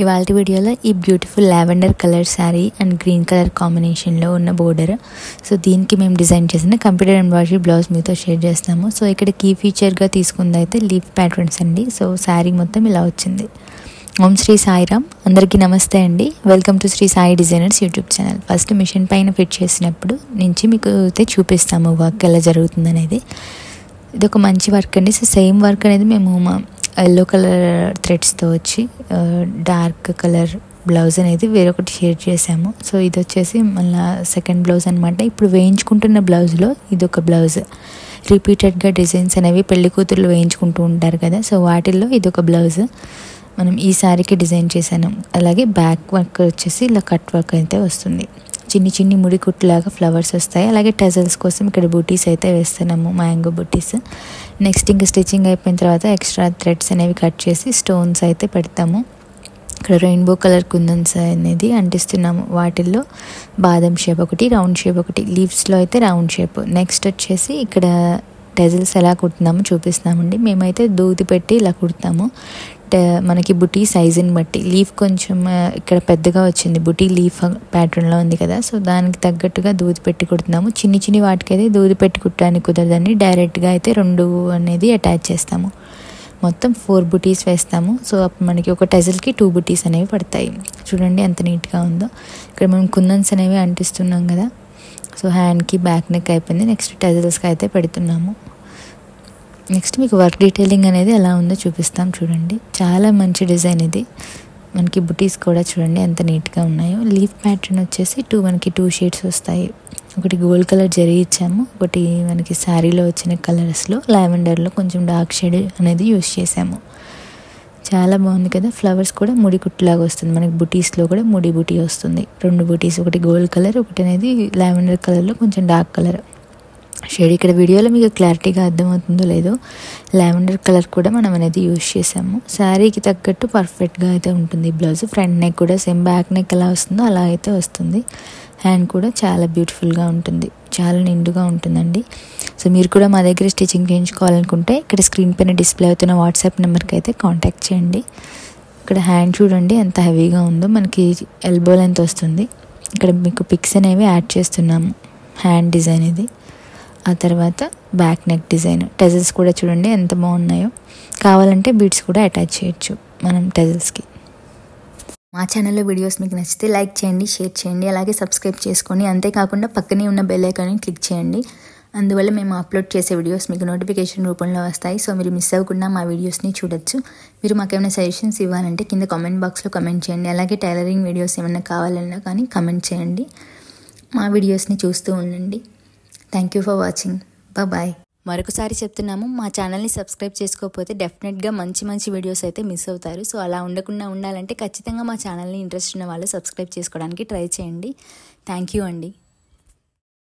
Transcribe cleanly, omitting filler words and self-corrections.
ఇవాల్టి వీడియోలో ఈ beautiful lavender colour sari and green colour కాంబినేషన్లో ఉన్న బోర్డర్. సో దీనికి మేము డిజైన్ చేసిన కంప్యూటర్ ఎంబ్రాయిడరీ బ్లౌజ్ మీతో షేర్ చేస్తాము. సో ఇక్కడ కీ ఫీచర్గా తీసుకుంది అయితే లీఫ్ ప్యాటర్న్స్ అండి. సో శారీ మొత్తం ఇలా వచ్చింది. ఓం శ్రీ సాయిరామ్. అందరికీ నమస్తే అండి. Welcome to Shri Sai designers YouTube channel. First machine పైన ఫిట్ చేసినప్పుడు నుంచి మీకు అయితే చూపిస్తాము వర్క్ ఎలా జరుగుతుంది అనేది. ఇది ఒక మంచి వర్క్ అండి. సో సేమ్ వర్క్ అనేది మేము ఎల్లో కలర్ థ్రెడ్స్తో వచ్చి డార్క్ కలర్ బ్లౌజ్ అనేది వేరొకటి షేర్ చేసాము. సో ఇది వచ్చేసి మళ్ళీ సెకండ్ బ్లౌజ్ అనమాట. ఇప్పుడు వేయించుకుంటున్న బ్లౌజ్లో ఇది ఒక బ్లౌజ్. రిపీటెడ్గా డిజైన్స్ అనేవి పెళ్లి కూతుర్లు వేయించుకుంటూ ఉంటారు కదా, సో వాటిల్లో ఇది ఒక బ్లౌజ్ మనం ఈ శారీకి డిజైన్ చేశాను. అలాగే బ్యాక్ వర్క్ వచ్చేసి ఇలా కట్ వర్క్ అయితే వస్తుంది. చిన్ని చిన్ని ముడి కుట్టులాగా ఫ్లవర్స్ వస్తాయి. అలాగే టజల్స్ కోసం ఇక్కడ బూటీస్ అయితే వేస్తున్నాము, మ్యాంగో బూటీస్. నెక్స్ట్ ఇంకా స్టిచ్చింగ్ అయిపోయిన తర్వాత ఎక్స్ట్రా థ్రెడ్స్ అనేవి కట్ చేసి స్టోన్స్ అయితే పెడతాము. ఇక్కడ రెయిన్బో కలర్ కుందన్స్ అనేది అంటిస్తున్నాము. వాటిల్లో బాదం షేప్ ఒకటి, రౌండ్ షేప్ ఒకటి, లీవ్స్లో అయితే రౌండ్ షేప్. నెక్స్ట్ వచ్చేసి ఇక్కడ టజల్స్ ఎలా కుడుతున్నామో చూపిస్తున్నామండి. మేమైతే దూది పెట్టి ఇలా కుడతాము. మనకి బుటీ సైజుని బట్టి లీఫ్ కొంచెం ఇక్కడ పెద్దగా వచ్చింది, బుటీ లీఫ్ ప్యాటర్న్లో ఉంది కదా, సో దానికి తగ్గట్టుగా దూది పెట్టి కుడుతున్నాము. చిన్ని చిన్ని వాటికైతే దూది పెట్టి కుట్టడానికి కుదరదని డైరెక్ట్గా అయితే 2 అనేది అటాచ్ చేస్తాము. మొత్తం 4 బుటీస్ వేస్తాము. సో అప్పుడు మనకి ఒక టజల్కి 2 బుటీస్ అనేవి పడతాయి. చూడండి ఎంత నీట్గా ఉందో. ఇక్కడ మనం కుందన్స్ అనేవి అంటిస్తున్నాం కదా, సో హ్యాండ్కి బ్యాక్ నెక్ అయిపోయింది. నెక్స్ట్ టజల్స్కి అయితే పెడుతున్నాము. నెక్స్ట్ మీకు వర్క్ డీటెయిలింగ్ అనేది ఎలా ఉందో చూపిస్తాం. చూడండి చాలా మంచి డిజైన్ ఇది. మనకి బుటీస్ కూడా చూడండి ఎంత నీట్గా ఉన్నాయో. లీఫ్ ప్యాటర్న్ వచ్చేసి మనకి 2 షేడ్స్ వస్తాయి. ఒకటి గోల్డ్ కలర్ జరీ ఇచ్చాము, ఒకటి మనకి శారీలో వచ్చిన కలర్స్లో లావెండర్లో కొంచెం డార్క్ షేడ్ అనేది యూస్ చేసాము. చాలా బాగుంది కదా. ఫ్లవర్స్ కూడా ముడి కుట్టులాగా వస్తుంది. మనకి బుటీస్లో కూడా ముడి బుటీ వస్తుంది. 2 బుటీస్, ఒకటి గోల్డ్ కలర్, ఒకటి అనేది లావెండర్ కలర్లో కొంచెం డార్క్ కలర్ షేడ్. ఇక్కడ వీడియోలో మీకు క్లారిటీగా అర్థమవుతుందో లేదో, లావెండర్ కలర్ కూడా మనం అనేది యూజ్ చేసాము. శారీకి తగ్గట్టు పర్ఫెక్ట్గా అయితే ఉంటుంది బ్లౌజ్. ఫ్రంట్ నెక్ కూడా సేమ్ బ్యాక్ నెక్ ఎలా వస్తుందో అలా అయితే వస్తుంది. హ్యాండ్ కూడా చాలా బ్యూటిఫుల్గా ఉంటుంది, చాలా నిండుగా ఉంటుందండి. సో మీరు కూడా మా దగ్గర స్టిచ్చింగ్ చేయించుకోవాలనుకుంటే ఇక్కడ స్క్రీన్ పైన డిస్ప్లే అవుతున్న వాట్సాప్ నెంబర్కి అయితే కాంటాక్ట్ చేయండి. ఇక్కడ హ్యాండ్ చూడండి ఎంత హెవీగా ఉందో, మనకి ఎల్బో లెంత్ వస్తుంది. ఇక్కడ మీకు పిక్స్ అనేవి యాడ్ చేస్తున్నాము. హ్యాండ్ డిజైన్ ఇది, ఆ తర్వాత బ్యాక్ నెక్ డిజైన్. టజల్స్ కూడా చూడండి ఎంత బాగున్నాయో. కావాలంటే బీడ్స్ కూడా అటాచ్ చేయొచ్చు మనం టజల్స్కి. మా ఛానల్లో వీడియోస్ మీకు నచ్చితే లైక్ చేయండి, షేర్ చేయండి, అలాగే సబ్స్క్రైబ్ చేసుకోండి. అంతేకాకుండా పక్కనే ఉన్న బెల్ ఐకాన్ని క్లిక్ చేయండి. అందువల్ల మేము అప్లోడ్ చేసే వీడియోస్ మీకు నోటిఫికేషన్ రూపంలో వస్తాయి. సో మీరు మిస్ అవ్వకుండా మా వీడియోస్ని చూడొచ్చు. మీరు మాకేమైనా సజెషన్స్ ఇవ్వాలంటే కింద కామెంట్ బాక్స్లో కమెంట్ చేయండి. అలాగే టైలరింగ్ వీడియోస్ ఏమైనా కావాలన్నా కానీ కమెంట్ చేయండి. మా వీడియోస్ని చూస్తూ ఉండండి. Thank you for watching. Bye. మరొకసారి చెప్తున్నాము, మా ఛానల్ని సబ్స్క్రైబ్ చేసుకోకపోతే డెఫినెట్గా మంచి మంచి వీడియోస్ అయితే మిస్ అవుతారు. సో అలా ఉండకుండా ఉండాలంటే ఖచ్చితంగా మా ఛానల్ని ఇంట్రెస్ట్ ఉన్న వాళ్ళు సబ్స్క్రైబ్ చేసుకోవడానికి ట్రై చేయండి. థ్యాంక్ యూ అండి.